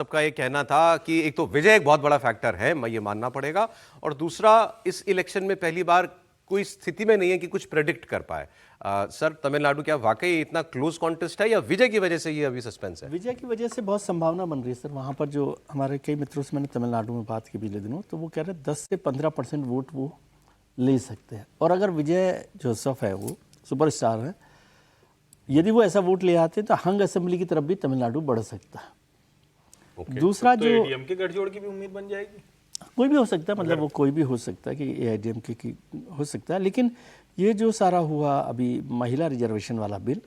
सबका ये कहना था कि एक तो विजय एक बहुत बड़ा फैक्टर है, मैं ये मानना पड़ेगा, और दूसरा इस इलेक्शन में पहली बार कोई स्थिति में नहीं है कि कुछ प्रेडिक्ट कर पाए। सर, तमिलनाडु क्या वाकई इतना क्लोज कॉन्टेस्ट है या विजय की वजह से ये अभी सस्पेंस है? विजय की वजह से बहुत संभावना बन रही है सर। वहाँ पर जो हमारे कई मित्रों से मैंने तमिलनाडु में बात की पिछले दिनों, तो वो कह रहे हैं 10 से 15% वोट वो ले सकते हैं। और अगर विजय जोसेफ है, वो सुपरस्टार है, यदि वो ऐसा वोट ले आते हैं तो हंग असेंबली की तरफ भी तमिलनाडु बढ़ सकता है। दूसरा तो जो एडीएमके गठजोड़ की भी उम्मीद बन जाएगी। कोई भी हो सकता है, मतलब वो कोई भी हो सकता है कि एआईडीएमके की हो सकता है। लेकिन ये जो सारा हुआ अभी महिला रिजर्वेशन वाला बिल,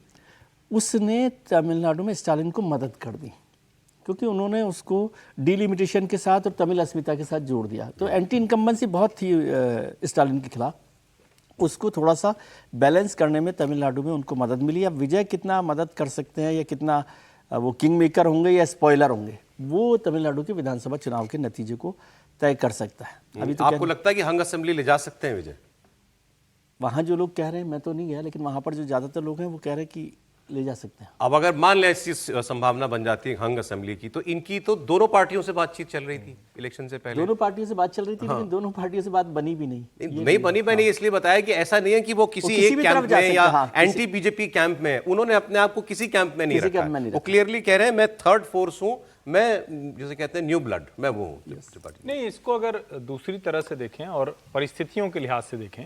उसने तमिलनाडु में स्टालिन को मदद कर दी, क्योंकि उन्होंने उसको डिलिमिटेशन के साथ और तमिल अस्मिता के साथ जोड़ दिया। तो एंटी इनकम्बेंसी बहुत थी स्टालिन के खिलाफ, उसको थोड़ा सा बैलेंस करने में तमिलनाडु में उनको मदद मिली। अब विजय कितना मदद कर सकते हैं या कितना वो किंग मेकर होंगे या स्पॉइलर होंगे, वो तमिलनाडु के विधानसभा चुनाव के नतीजे को तय कर सकता है। अभी तो आपको लगता है कि हंग असेंबली ले जा सकते हैं विजय? वहाँ जो लोग कह रहे हैं, मैं तो नहीं गया, लेकिन वहाँ पर जो ज़्यादातर लोग हैं वो कह रहे हैं कि ले जा सकते हैं। अब अगर मान लें ऐसी संभावना बन जाती है हंग असेंबली की, तो इनकी तो दोनों पार्टियों से बातचीत चल रही थी इलेक्शन से पहले। दोनों पार्टियों से बात चल रही थी, लेकिन दोनों पार्टियों से बात बनी भी नहीं। नहीं बनी, मैंने इसलिए बताया कि ऐसा नहीं है कि वो किसी एक भी कैंप तरफ जा में सकते या हैं, हाँ, एंटी बीजेपी कैंप में, उन्होंने अपने आप को किसी कैंप में नहीं किसी रखा कैंप में नहीं वो रखा। क्लियरली कह रहे हैं मैं थर्ड फोर्स हूं, मैं जैसे कहते हैं न्यू ब्लड, मैं वो हूं। नहीं, इसको अगर दूसरी तरह से देखें और परिस्थितियों के लिहाज से देखें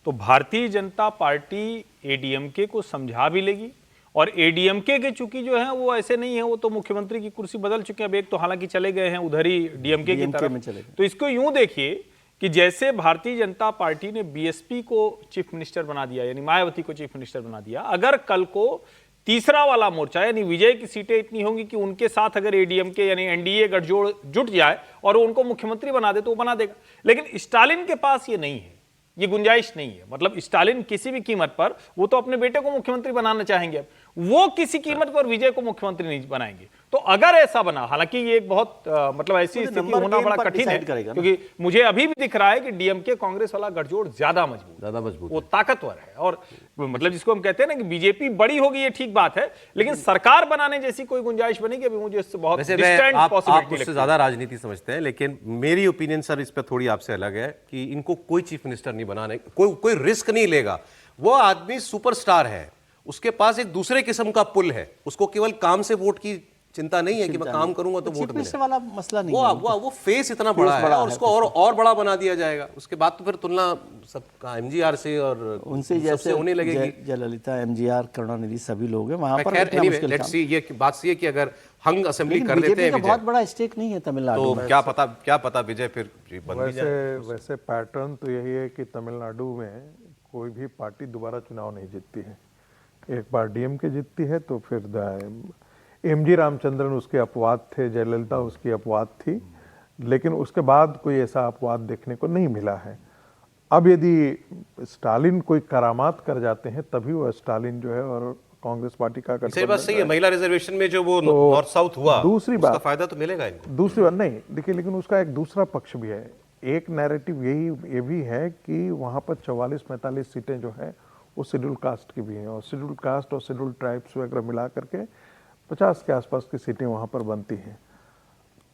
तो भारतीय जनता पार्टी एडीएमके को समझा भी लेगी। और एडीएमके के चूंकि जो है वो ऐसे नहीं है, वो तो मुख्यमंत्री की कुर्सी बदल चुके हैं। अब एक तो हालांकि चले गए हैं उधर ही डीएमके की तरफ। तो इसको यूं देखिए कि जैसे भारतीय जनता पार्टी ने बीएसपी को चीफ मिनिस्टर बना दिया, यानी मायावती को चीफ मिनिस्टर बना दिया, अगर कल को तीसरा वाला मोर्चा यानी विजय की सीटें इतनी होंगी कि उनके साथ अगर एडीएमके यानी एनडीए गठजोड़ जुट जाए और उनको मुख्यमंत्री बना दे तो वो बना देगा। लेकिन स्टालिन के पास ये नहीं है, ये गुंजाइश नहीं है। मतलब स्टालिन किसी भी कीमत पर, वो तो अपने बेटे को मुख्यमंत्री बनाना चाहेंगे, वो किसी कीमत पर विजय को मुख्यमंत्री नहीं बनाएंगे। तो अगर ऐसा बना, हालांकि ये एक बहुत मतलब ऐसी स्थिति होना बड़ा कठिन है, क्योंकि मुझे अभी भी दिख रहा है कि डीएमके कांग्रेस वाला गठजोड़ ज्यादा मजबूत, वो ताकतवर है। और मतलब जिसको हम कहते हैं ना कि बीजेपी बड़ी होगी, ये ठीक बात है, लेकिन सरकार बनाने जैसी कोई गुंजाइश बनेगी अभी मुझे इससे बहुत डिस्टेंट आप उससे ज्यादा राजनीति समझते हैं, लेकिन मेरी ओपिनियन सर इस पर थोड़ी आपसे अलग है कि इनको कोई चीफ मिनिस्टर नहीं बनाने, कोई रिस्क नहीं लेगा। वो आदमी सुपरस्टार है, उसके पास एक दूसरे किस्म का पुल है, उसको केवल काम से वोट की चिंता नहीं है कि मैं काम करूंगा तो वोट मिलेगा वाला मसला नहीं है। वो फेस इतना बड़ा है और उसको और बड़ा बना दिया जाएगा। उसके बाद तो फिर तुलना सबका एमजीआर से और उनसे जैसे होने लगेगी। जयललिता, एमजीआर, करुणानिधि सभी लोग हैं वहां पर। लेट्स सी, ये बात सी है कि अगर हंग असेंबली कर लेते हैं, बहुत बड़ा स्टेक नहीं है तमिलनाडु में, तो क्या पता विजय फिर बन भी जाए। वैसे पैटर्न तो यही है कि तमिलनाडु में कोई भी पार्टी दोबारा चुनाव नहीं जीतती है। एक बार डीएमके जीतती है तो फिर एमजी रामचंद्रन उसके अपवाद थे, जयललिता उसकी अपवाद थी, लेकिन उसके बाद कोई ऐसा अपवाद देखने को नहीं मिला है। अब यदि स्टालिन कोई करामात कर जाते हैं तभी वो स्टालिन जो है और कांग्रेस पार्टी का सही बात सही है। महिला रिजर्वेशन में जो वो नॉर्थ साउथ हुआ, दूसरी बात, फायदा तो मिलेगा इनको। दूसरी बात नहीं देखिए, लेकिन उसका एक दूसरा पक्ष भी है। एक नैरेटिव ये भी है कि वहाँ पर 44-45 सीटें जो है वो शेड्यूल कास्ट की भी हैं, और शेड्यूल कास्ट और शेड्यूल ट्राइब्स वगैरह मिला करके 50 के आसपास की सीटें वहाँ पर बनती हैं।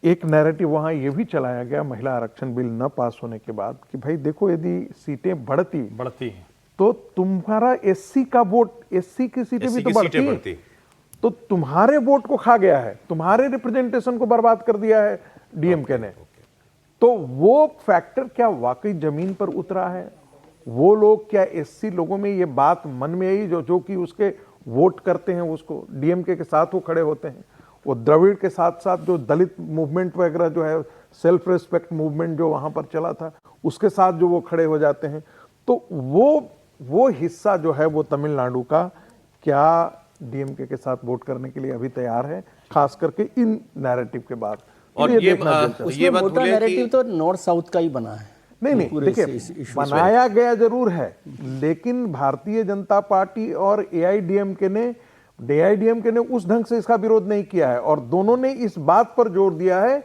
एक नैरेटिव वहाँ ये भी चलाया गया महिला आरक्षण बिल न पास होने के बाद कि भाई देखो, यदि सीटें बढ़ती हैं तो तुम्हारा एससी का वोट, एससी की सीटें भी तो बढ़ती, तो तुम्हारे वोट को खा गया है, तुम्हारे रिप्रेजेंटेशन को बर्बाद कर दिया है डीएमके ने। तो वो फैक्टर क्या वाकई जमीन पर उतरा है? वो लोग क्या एससी लोगों में ये बात मन में आई जो कि उसके वोट करते हैं, उसको डीएमके के साथ वो खड़े होते हैं। वो द्रविड़ के साथ साथ जो दलित मूवमेंट वगैरह जो है, सेल्फ रिस्पेक्ट मूवमेंट जो वहां पर चला था, उसके साथ जो वो खड़े हो जाते हैं, तो वो हिस्सा जो है वो तमिलनाडु का क्या डीएमके के साथ वोट करने के लिए अभी तैयार है, खास करके इन नैरेटिव के बाद। और ये बात नैरेटिव तो नॉर्थ साउथ का ही बना है। नहीं देखिए, बनाया गया जरूर है, लेकिन भारतीय जनता पार्टी और एआईडीएमके ने उस ढंग से इसका विरोध नहीं किया है, और दोनों ने इस बात पर जोर दिया है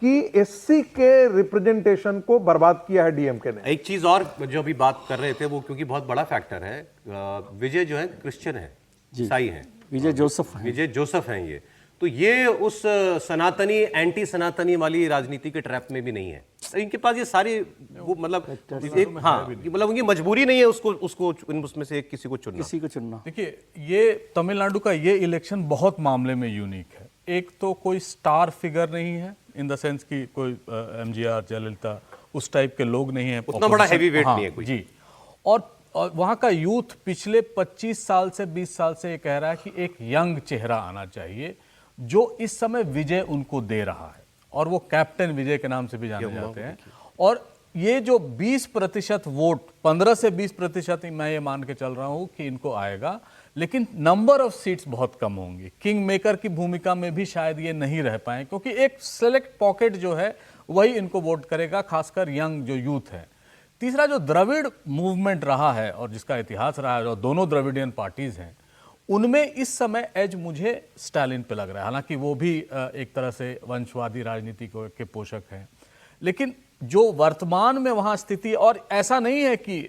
कि एससी के रिप्रेजेंटेशन को बर्बाद किया है डीएमके ने। एक चीज और जो अभी बात कर रहे थे वो, क्योंकि बहुत बड़ा फैक्टर है, विजय जो है क्रिश्चियन है, ईसाई है, विजय जोसेफ हैं ये, तो ये उस सनातनी एंटी सनातनी वाली राजनीति के ट्रैप में भी नहीं है। इनके पास ये सारी वो मतलब एक हाँ मतलब उनकी मजबूरी नहीं है उसको उसको उसमें से किसी को चुनना। देखिए, ये तमिलनाडु का ये इलेक्शन बहुत मामले में यूनिक है। एक तो कोई स्टार फिगर नहीं है इन द सेंस कि कोई एमजीआर, जयललिता उस टाइप के लोग नहीं है, उतना बड़ा हैवी वेट हाँ, नहीं है कोई जी। और वहाँ का यूथ पिछले 25 साल से 20 साल से ये कह रहा है कि एक यंग चेहरा आना चाहिए जो इस समय विजय उनको दे रहा है, और वो कैप्टन विजय के नाम से भी जाने जाते हैं। और ये जो 20% वोट, 15 से 20% मैं ये मान के चल रहा हूँ कि इनको आएगा, लेकिन नंबर ऑफ सीट्स बहुत कम होंगी। किंग मेकर की भूमिका में भी शायद ये नहीं रह पाए, क्योंकि एक सेलेक्ट पॉकेट जो है वही इनको वोट करेगा, खासकर यंग जो यूथ है। तीसरा जो द्रविड़ मूवमेंट रहा है और जिसका इतिहास रहा है, और दोनों द्रविडियन पार्टीज हैं, उनमें इस समय एज मुझे स्टालिन पे लग रहा है। हालांकि वो भी एक तरह से वंशवादी राजनीति के पोषक हैं, लेकिन जो वर्तमान में वहाँ स्थिति, और ऐसा नहीं है कि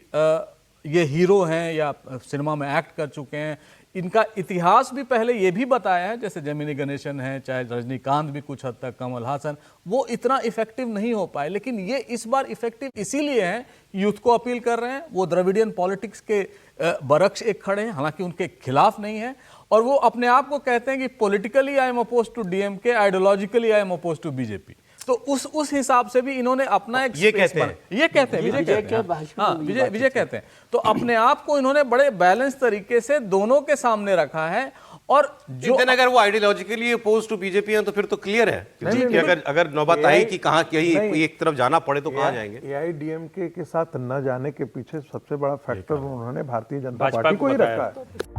ये हीरो हैं या सिनेमा में एक्ट कर चुके हैं, इनका इतिहास भी पहले ये भी बताया है, जैसे जेमिनी गणेशन है, चाहे रजनीकांत भी कुछ हद तक, कमल हासन, वो इतना इफेक्टिव नहीं हो पाए। लेकिन ये इस बार इफेक्टिव इसीलिए हैं, यूथ को अपील कर रहे हैं, वो द्रविडियन पॉलिटिक्स के बरक्स एक खड़े हैं, हालांकि उनके खिलाफ नहीं है, और वो अपने आप को कहते हैं कि politically I am oppose to DMK, ideologically I am oppose to BJP. तो उस हिसाब से भी इन्होंने अपना एक ये कहते हैं विजय कहते हैं, हाँ, विजय कहते हैं। तो अपने आप को इन्होंने बड़े बैलेंस तरीके से दोनों के सामने रखा है। और जो अगर वो आइडियोलॉजिकली अपोज टू बीजेपी हैं तो फिर तो क्लियर है कि अगर नौबत आई कि कहाँ कहीं एक तरफ जाना पड़े तो कहाँ जाएंगे। एआईडीएमके के साथ न जाने के पीछे सबसे बड़ा फैक्टर उन्होंने भारतीय जनता भाजपा पार्टी को को ही बताया। रखा है।